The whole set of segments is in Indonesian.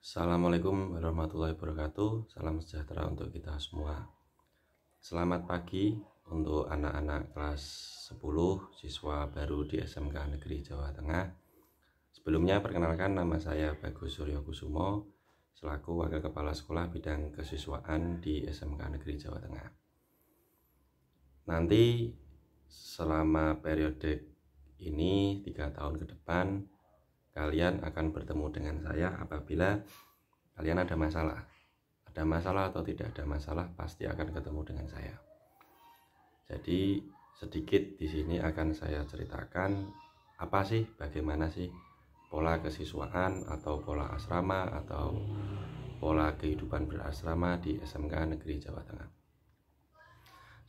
Assalamualaikum warahmatullahi wabarakatuh. Salam sejahtera untuk kita semua. Selamat pagi untuk anak-anak kelas 10 siswa baru di SMK Negeri Jawa Tengah. Sebelumnya perkenalkan, nama saya Bagus Suryo Kusumo selaku Wakil Kepala Sekolah Bidang Kesiswaan di SMK Negeri Jawa Tengah. Nanti selama periode ini 3 tahun ke depan kalian akan bertemu dengan saya apabila kalian ada masalah. Ada masalah atau tidak ada masalah, pasti akan ketemu dengan saya. Jadi sedikit di sini akan saya ceritakan apa sih, bagaimana sih pola kesiswaan atau pola asrama atau pola kehidupan berasrama di SMK Negeri Jawa Tengah.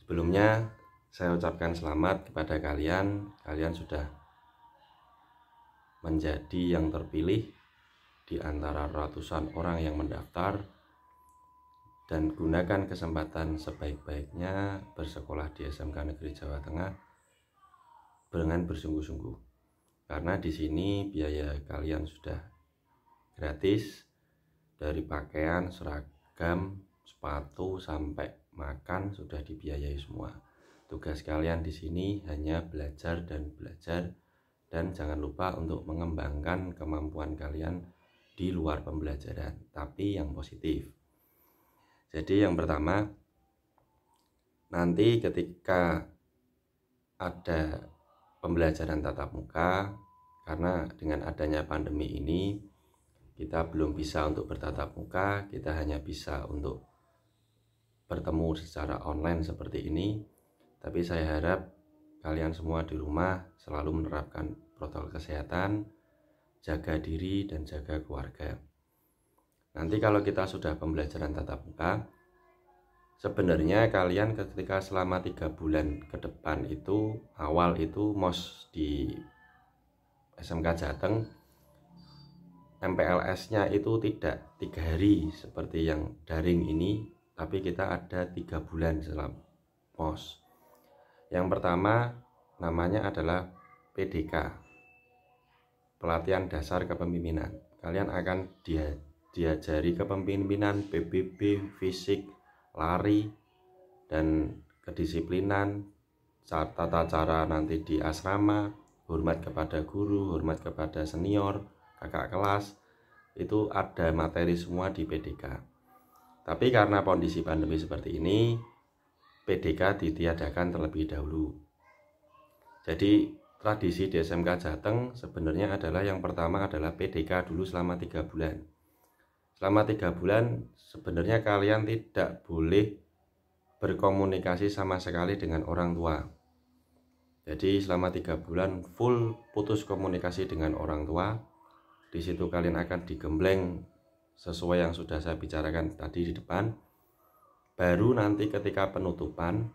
Sebelumnya saya ucapkan selamat kepada kalian. Kalian sudah menjadi yang terpilih di antara ratusan orang yang mendaftar, dan gunakan kesempatan sebaik-baiknya bersekolah di SMK Negeri Jawa Tengah dengan bersungguh-sungguh. Karena di sini biaya kalian sudah gratis, dari pakaian, seragam, sepatu sampai makan sudah dibiayai semua. Tugas kalian di sini hanya belajar dan belajar, dan jangan lupa untuk mengembangkan kemampuan kalian di luar pembelajaran, tapi yang positif. Jadi yang pertama, nanti ketika ada pembelajaran tatap muka, karena dengan adanya pandemi ini kita belum bisa untuk bertatap muka, kita hanya bisa untuk bertemu secara online seperti ini. Tapi saya harap kalian semua di rumah selalu menerapkan protokol kesehatan, jaga diri dan jaga keluarga. Nanti kalau kita sudah pembelajaran tatap muka, sebenarnya kalian ketika selama 3 bulan ke depan itu, awal itu MOS di SMK Jateng, MPLS-nya itu tidak 3 hari seperti yang daring ini, tapi kita ada 3 bulan selama MOS. Yang pertama namanya adalah PDK, pelatihan dasar kepemimpinan. Kalian akan diajari kepemimpinan, PBB, fisik, lari, dan kedisiplinan, tata cara nanti di asrama, hormat kepada guru, hormat kepada senior, kakak kelas. Itu ada materi semua di PDK. Tapi karena kondisi pandemi seperti ini, PDK ditiadakan terlebih dahulu. Jadi tradisi di SMK Jateng sebenarnya adalah yang pertama adalah PDK dulu selama 3 bulan. Selama 3 bulan sebenarnya kalian tidak boleh berkomunikasi sama sekali dengan orang tua. Jadi selama 3 bulan full putus komunikasi dengan orang tua. Di situ kalian akan digembleng sesuai yang sudah saya bicarakan tadi di depan. Baru nanti ketika penutupan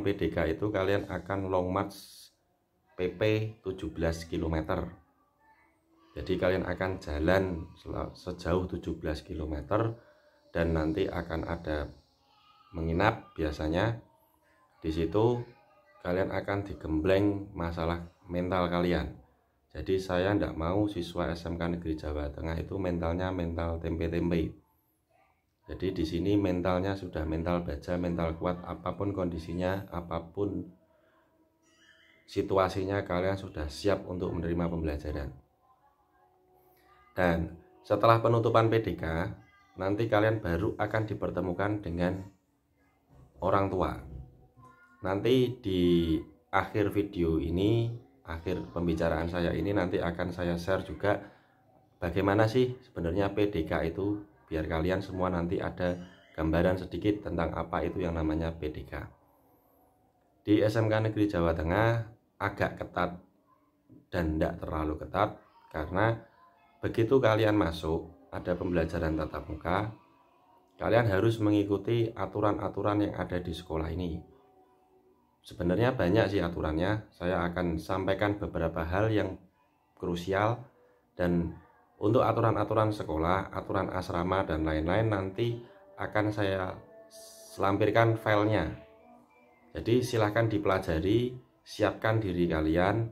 PDK itu kalian akan long march PP 17 km. Jadi kalian akan jalan sejauh 17 km dan nanti akan ada menginap biasanya. Di situ kalian akan digembleng masalah mental kalian. Jadi saya tidak mau siswa SMK Negeri Jawa Tengah itu mentalnya mental tempe-tempe. Jadi di sini mentalnya sudah mental baja, mental kuat, apapun kondisinya, apapun situasinya kalian sudah siap untuk menerima pembelajaran. Dan setelah penutupan PDK, nanti kalian baru akan dipertemukan dengan orang tua. Nanti di akhir video ini, akhir pembicaraan saya ini, nanti akan saya share juga bagaimana sih sebenarnya PDK itu, biar kalian semua nanti ada gambaran sedikit tentang apa itu yang namanya PDK. Di SMK Negeri Jawa Tengah agak ketat dan tidak terlalu ketat, karena begitu kalian masuk ada pembelajaran tatap muka, kalian harus mengikuti aturan-aturan yang ada di sekolah ini. Sebenarnya banyak sih aturannya, saya akan sampaikan beberapa hal yang krusial, dan untuk aturan-aturan sekolah, aturan asrama dan lain-lain nanti akan saya lampirkan filenya. Jadi silahkan dipelajari, siapkan diri kalian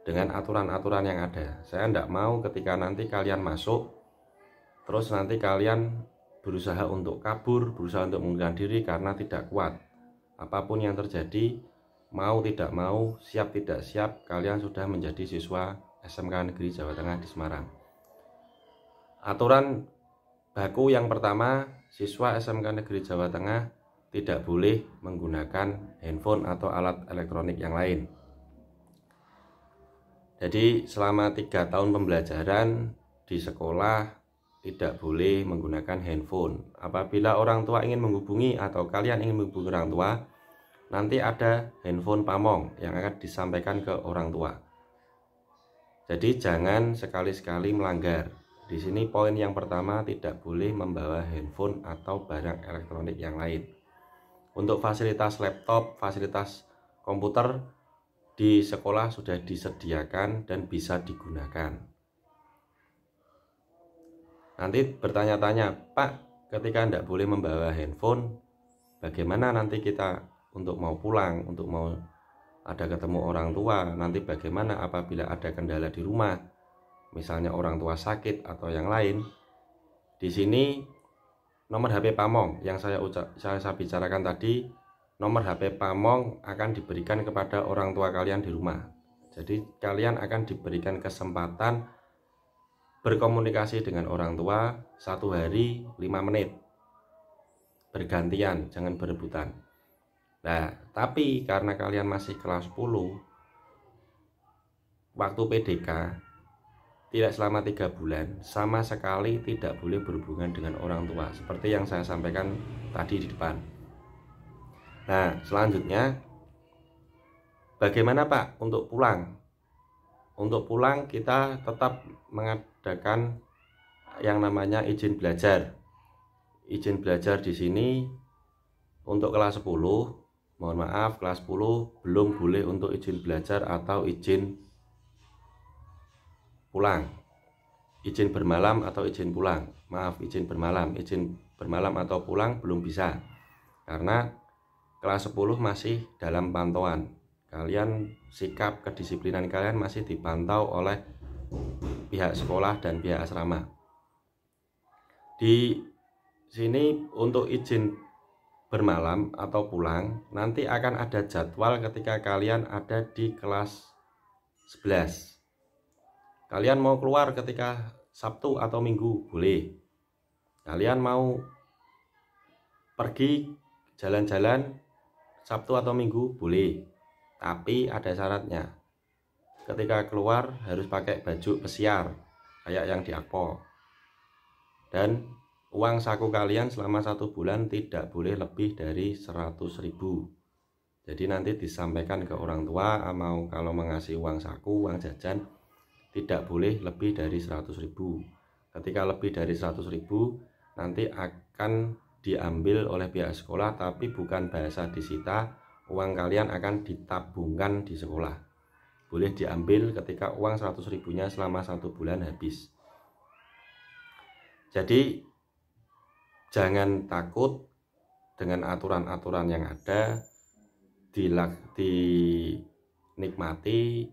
dengan aturan-aturan yang ada. Saya tidak mau ketika nanti kalian masuk terus nanti kalian berusaha untuk kabur, berusaha untuk mengundurkan diri karena tidak kuat. Apapun yang terjadi, mau tidak mau, siap tidak siap, kalian sudah menjadi siswa SMK Negeri Jawa Tengah di Semarang. Aturan baku yang pertama, siswa SMK Negeri Jawa Tengah tidak boleh menggunakan handphone atau alat elektronik yang lain. Jadi selama 3 tahun pembelajaran di sekolah tidak boleh menggunakan handphone. Apabila orang tua ingin menghubungi atau kalian ingin menghubungi orang tua, nanti ada handphone pamong yang akan disampaikan ke orang tua. Jadi jangan sekali-sekali melanggar. Di sini poin yang pertama, tidak boleh membawa handphone atau barang elektronik yang lain. Untuk fasilitas laptop, fasilitas komputer di sekolah sudah disediakan dan bisa digunakan. Nanti bertanya-tanya, Pak, ketika tidak boleh membawa handphone, bagaimana nanti kita untuk mau pulang, untuk mau ada ketemu orang tua, nanti bagaimana apabila ada kendala di rumah, misalnya orang tua sakit atau yang lain. Di sini nomor HP pamong yang saya bicarakan tadi, nomor HP pamong akan diberikan kepada orang tua kalian di rumah. Jadi kalian akan diberikan kesempatan berkomunikasi dengan orang tua 1 hari 5 menit bergantian, jangan berebutan. Nah, tapi karena kalian masih kelas 10, waktu PDK tidak selama 3 bulan, sama sekali tidak boleh berhubungan dengan orang tua, seperti yang saya sampaikan tadi di depan. Nah, selanjutnya bagaimana Pak untuk pulang? Untuk pulang kita tetap mengadakan yang namanya izin belajar. Izin belajar di sini untuk kelas 10, mohon maaf, kelas 10 belum boleh untuk izin belajar atau izin pulang. Izin bermalam atau izin pulang. Maaf, izin bermalam atau pulang belum bisa. Karena kelas 10 masih dalam pantauan. Kalian, sikap kedisiplinan kalian masih dipantau oleh pihak sekolah dan pihak asrama. Di sini untuk izin bermalam atau pulang nanti akan ada jadwal ketika kalian ada di kelas 11. Kalian mau keluar ketika Sabtu atau Minggu boleh. Kalian mau pergi jalan-jalan Sabtu atau Minggu boleh. Tapi ada syaratnya. Ketika keluar harus pakai baju pesiar kayak yang di Akpo. Dan uang saku kalian selama 1 bulan tidak boleh lebih dari 100.000. Jadi nanti disampaikan ke orang tua, mau kalau mengasih uang saku, uang jajan tidak boleh lebih dari 100.000. Ketika lebih dari 100.000 nanti akan diambil oleh pihak sekolah, tapi bukan bahasa disita. Uang kalian akan ditabungkan di sekolah. Boleh diambil ketika uang 100.000-nya selama 1 bulan habis. Jadi jangan takut dengan aturan-aturan yang ada, dinikmati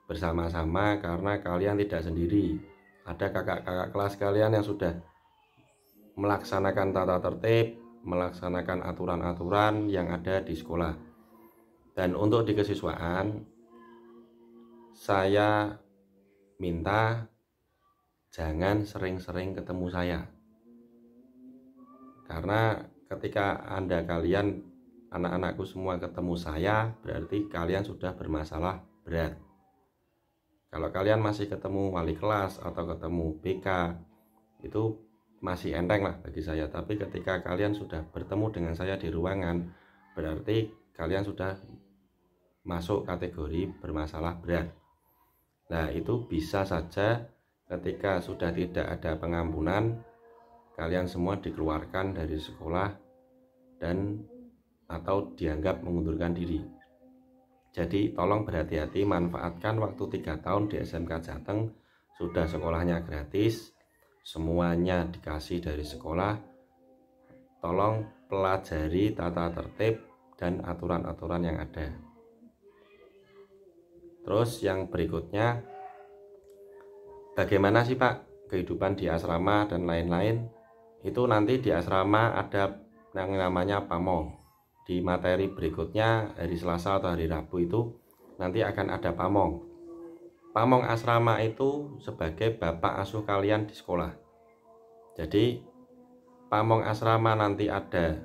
bersama-sama karena kalian tidak sendiri. Ada kakak-kakak kelas kalian yang sudah melaksanakan tata tertib, melaksanakan aturan-aturan yang ada di sekolah. Dan untuk di kesiswaan, saya minta jangan sering-sering ketemu saya. Karena ketika kalian, anak-anakku semua ketemu saya, berarti kalian sudah bermasalah berat. Kalau kalian masih ketemu wali kelas atau ketemu BK, itu masih enteng lah bagi saya. Tapi ketika kalian sudah bertemu dengan saya di ruangan, berarti kalian sudah masuk kategori bermasalah berat. Nah, itu bisa saja ketika sudah tidak ada pengampunan, kalian semua dikeluarkan dari sekolah dan atau dianggap mengundurkan diri. Jadi tolong berhati-hati, manfaatkan waktu 3 tahun di SMK Jateng. Sudah sekolahnya gratis, semuanya dikasih dari sekolah. Tolong pelajari tata tertib dan aturan-aturan yang ada. Terus yang berikutnya, bagaimana sih Pak kehidupan di asrama dan lain-lain, itu nanti di asrama ada yang namanya pamong. Di materi berikutnya hari Selasa atau hari Rabu itu nanti akan ada pamong. Pamong asrama itu sebagai bapak asuh kalian di sekolah. Jadi pamong asrama nanti ada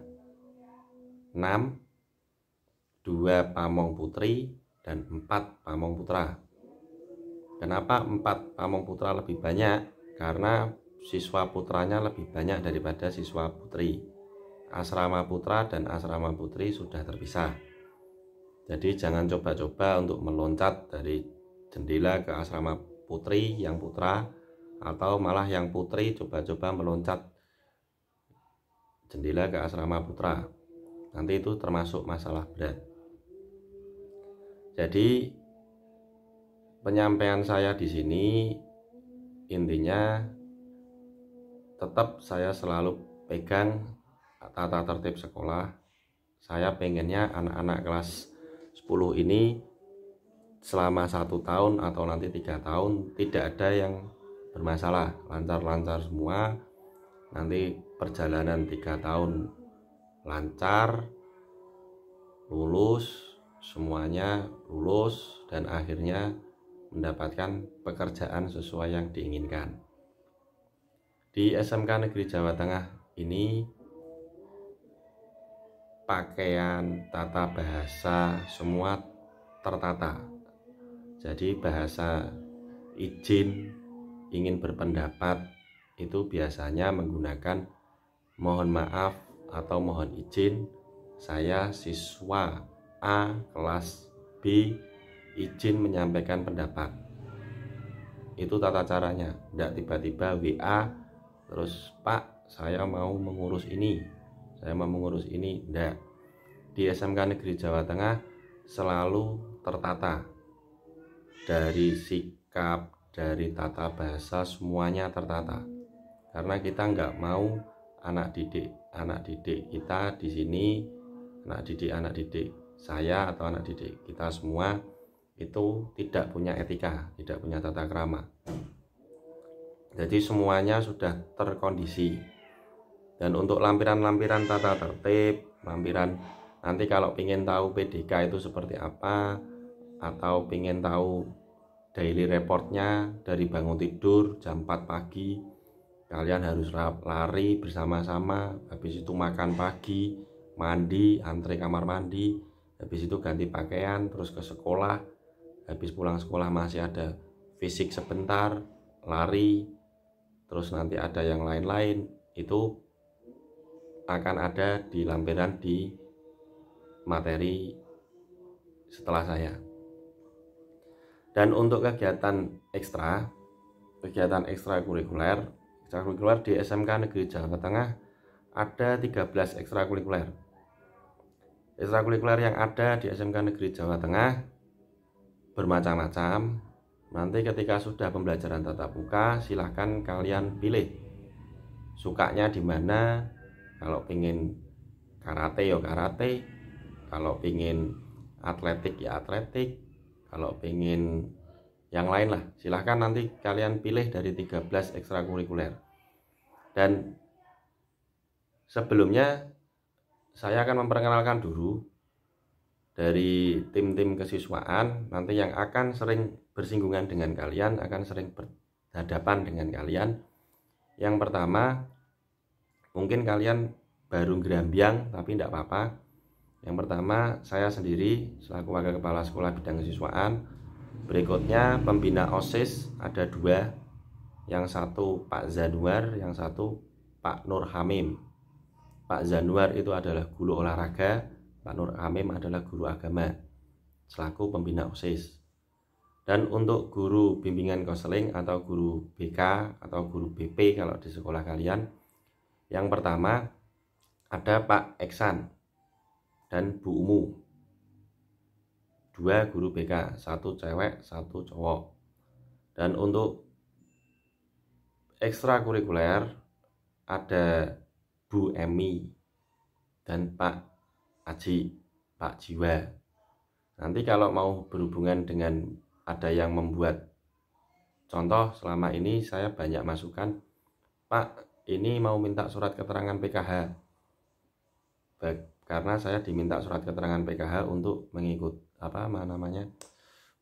6, 2 pamong putri dan 4 pamong putra. Kenapa 4 pamong putra lebih banyak? Karena siswa putranya lebih banyak daripada siswa putri. Asrama putra dan asrama putri sudah terpisah. Jadi jangan coba-coba untuk meloncat dari jendela ke asrama putri yang putra, atau malah yang putri coba-coba meloncat jendela ke asrama putra. Nanti itu termasuk masalah berat. Jadi penyampaian saya di sini intinya tetap saya selalu pegang tata tertib sekolah. Saya pengennya anak-anak kelas 10 ini selama 1 tahun atau nanti 3 tahun tidak ada yang bermasalah, lancar-lancar semua. Nanti perjalanan 3 tahun lancar, lulus, semuanya lulus dan akhirnya mendapatkan pekerjaan sesuai yang diinginkan. Di SMK Negeri Jawa Tengah ini pakaian, tata bahasa semua tertata. Jadi bahasa izin ingin berpendapat itu biasanya menggunakan mohon maaf atau mohon izin, saya siswa A kelas B izin menyampaikan pendapat. Itu tata caranya. Tidak tiba-tiba WA terus Pak saya mau mengurus ini, saya mau mengurus ini. Tidak. Di SMK Negeri Jawa Tengah selalu tertata. Dari sikap, dari tata bahasa semuanya tertata. Karena kita nggak mau anak didik kita di sini, anak didik saya atau anak didik kita semua itu tidak punya etika, tidak punya tata krama. Jadi semuanya sudah terkondisi. Dan untuk lampiran-lampiran tata tertib, lampiran nanti kalau ingin tahu PDK itu seperti apa, atau ingin tahu daily reportnya dari bangun tidur jam 4 pagi, kalian harus lari bersama-sama, habis itu makan pagi, mandi, antre kamar mandi, habis itu ganti pakaian, terus ke sekolah, habis pulang sekolah masih ada fisik sebentar, lari, terus nanti ada yang lain-lain. Itu akan ada di lampiran di materi setelah saya. Dan untuk kegiatan ekstrakurikuler di SMK Negeri Jawa Tengah ada 13 ekstrakurikuler. Ekstrakurikuler yang ada di SMK Negeri Jawa Tengah bermacam-macam. Nanti ketika sudah pembelajaran tatap muka, silahkan kalian pilih sukanya di mana. Kalau pingin karate ya karate, kalau pingin atletik ya atletik, kalau pingin yang lain lah, silahkan nanti kalian pilih dari 13 ekstrakurikuler. Dan sebelumnya saya akan memperkenalkan dulu dari tim-tim kesiswaan nanti yang akan sering bersinggungan dengan kalian, akan sering berhadapan dengan kalian. Yang pertama, mungkin kalian baru gerambiang tapi tidak apa-apa. Yang pertama, saya sendiri selaku wakil kepala sekolah bidang kesiswaan. Berikutnya pembina OSIS ada 2, yang satu Pak Zanuar, yang satu Pak Nur Hamim. Pak Zanuar itu adalah guru olahraga, Pak Nur Hamim adalah guru agama selaku pembina OSIS. Dan untuk guru bimbingan konseling atau guru BK atau guru BP kalau di sekolah kalian, yang pertama ada Pak Eksan dan Bu Umu, 2 guru BK, 1 cewek 1 cowok. Dan untuk ekstrakurikuler ada Bu Emi dan Pak Aji, Pak Jiwa. Nanti kalau mau berhubungan dengan ada yang membuat Contoh, selama ini saya banyak masukan, Pak, ini mau minta surat keterangan PKH. Karena saya diminta surat keterangan PKH untuk mengikut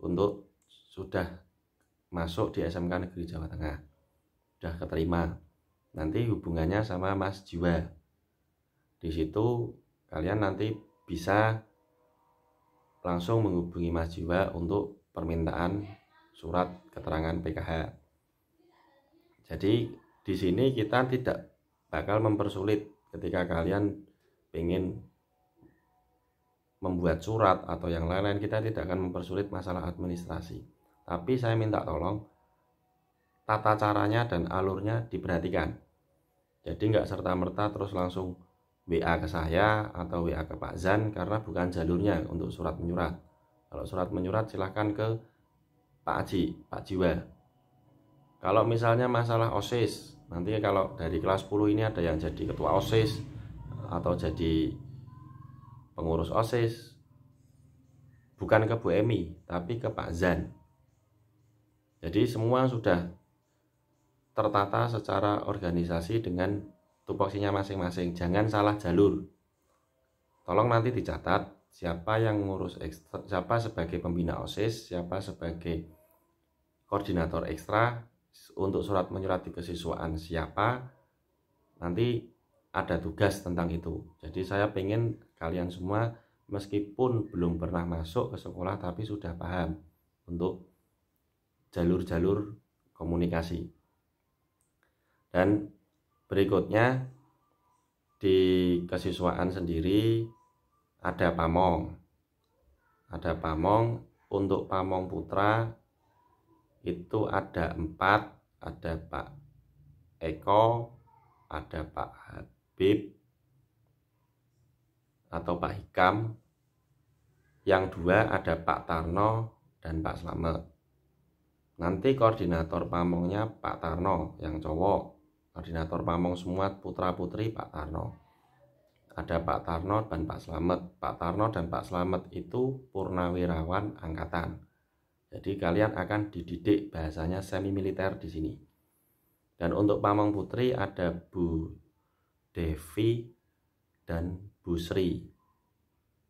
untuk sudah masuk di SMK Negeri Jawa Tengah, sudah keterima. Nanti hubungannya sama Mas Jiwa. Di situ kalian nanti bisa langsung menghubungi Mas Jiwa untuk permintaan surat keterangan PKH. Jadi di sini kita tidak bakal mempersulit ketika kalian ingin membuat surat atau yang lain-lain. Kita tidak akan mempersulit masalah administrasi. Tapi saya minta tolong tata caranya dan alurnya diperhatikan. Jadi nggak serta-merta terus langsung WA ke saya atau WA ke Pak Zan, karena bukan jalurnya untuk surat menyurat. Kalau surat menyurat silahkan ke Pak Aji, Pak Jiwa. Kalau misalnya masalah OSIS, nanti kalau dari kelas 10 ini ada yang jadi ketua OSIS atau jadi pengurus OSIS, bukan ke Bu Emi tapi ke Pak Zan. Jadi semua sudah tertata secara organisasi dengan tupoksinya masing-masing. Jangan salah jalur. Tolong nanti dicatat siapa yang ngurus ekstra, siapa sebagai pembina OSIS, siapa sebagai koordinator ekstra, untuk surat menyurat di kesiswaan siapa. Nanti ada tugas tentang itu. Jadi saya pengen kalian semua meskipun belum pernah masuk ke sekolah tapi sudah paham untuk jalur-jalur komunikasi. Dan berikutnya di kesiswaan sendiri ada pamong. Ada pamong. Untuk pamong putra itu ada 4, ada Pak Eko, ada Pak Habib atau Pak Hikam. Yang 2 ada Pak Tarno dan Pak Slamet. Nanti koordinator pamongnya Pak Tarno yang cowok. Koordinator pamong semua putra putri Pak Tarno. Ada Pak Tarno dan Pak Slamet. Pak Tarno dan Pak Slamet itu purnawirawan angkatan. Jadi kalian akan dididik bahasanya semi militer di sini. Dan untuk pamong putri ada Bu Devi dan Bu Sri.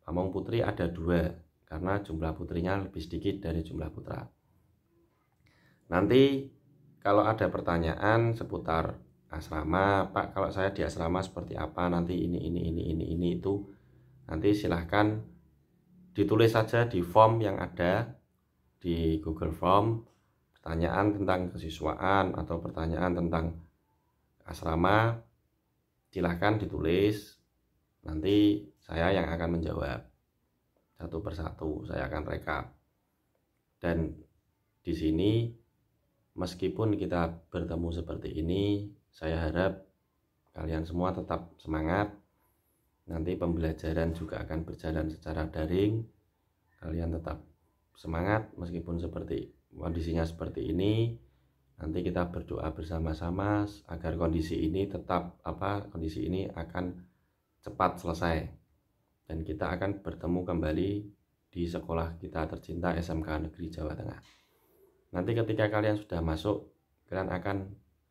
Pamong putri ada 2 karena jumlah putrinya lebih sedikit dari jumlah putra. Nanti kalau ada pertanyaan seputar asrama, Pak, kalau saya di asrama seperti apa, nanti ini itu, nanti silahkan ditulis saja di form yang ada di Google Form, pertanyaan tentang kesiswaan atau pertanyaan tentang asrama, silahkan ditulis. Nanti saya yang akan menjawab satu persatu, saya akan rekap. Dan di sini meskipun kita bertemu seperti ini, saya harap kalian semua tetap semangat. Nanti pembelajaran juga akan berjalan secara daring. Kalian tetap semangat meskipun seperti kondisinya seperti ini. Nanti kita berdoa bersama-sama agar kondisi ini akan cepat selesai dan kita akan bertemu kembali di sekolah kita tercinta SMK Negeri Jawa Tengah. Nanti ketika kalian sudah masuk, kalian akan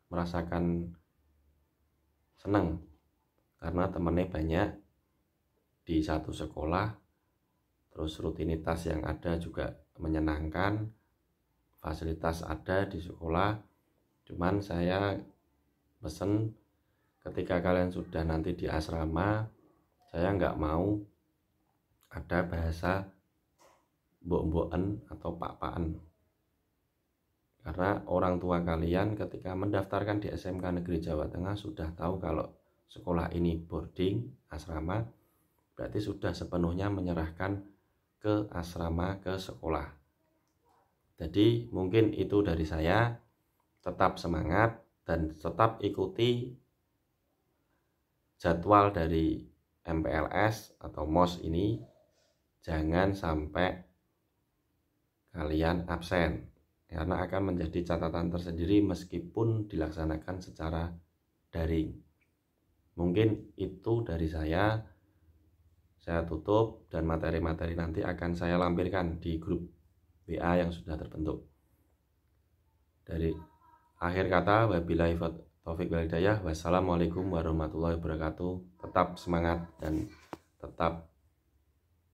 merasakan senang karena temannya banyak di satu sekolah. Terus rutinitas yang ada juga menyenangkan, fasilitas ada di sekolah. Cuman saya pesen ketika kalian sudah nanti di asrama, saya nggak mau ada bahasa mbok-mboken atau pak-paken. Karena orang tua kalian ketika mendaftarkan di SMK Negeri Jawa Tengah sudah tahu kalau sekolah ini boarding, asrama, berarti sudah sepenuhnya menyerahkan ke asrama, ke sekolah. Jadi mungkin itu dari saya. Tetap semangat dan tetap ikuti jadwal dari MPLS atau MOS ini. Jangan sampai kalian absen, karena akan menjadi catatan tersendiri meskipun dilaksanakan secara daring. Mungkin itu dari saya. Saya tutup dan materi-materi nanti akan saya lampirkan di grup WA yang sudah terbentuk. Dari akhir kata, wabillahi taufik wal hidayah. Wassalamualaikum warahmatullahi wabarakatuh. Tetap semangat dan tetap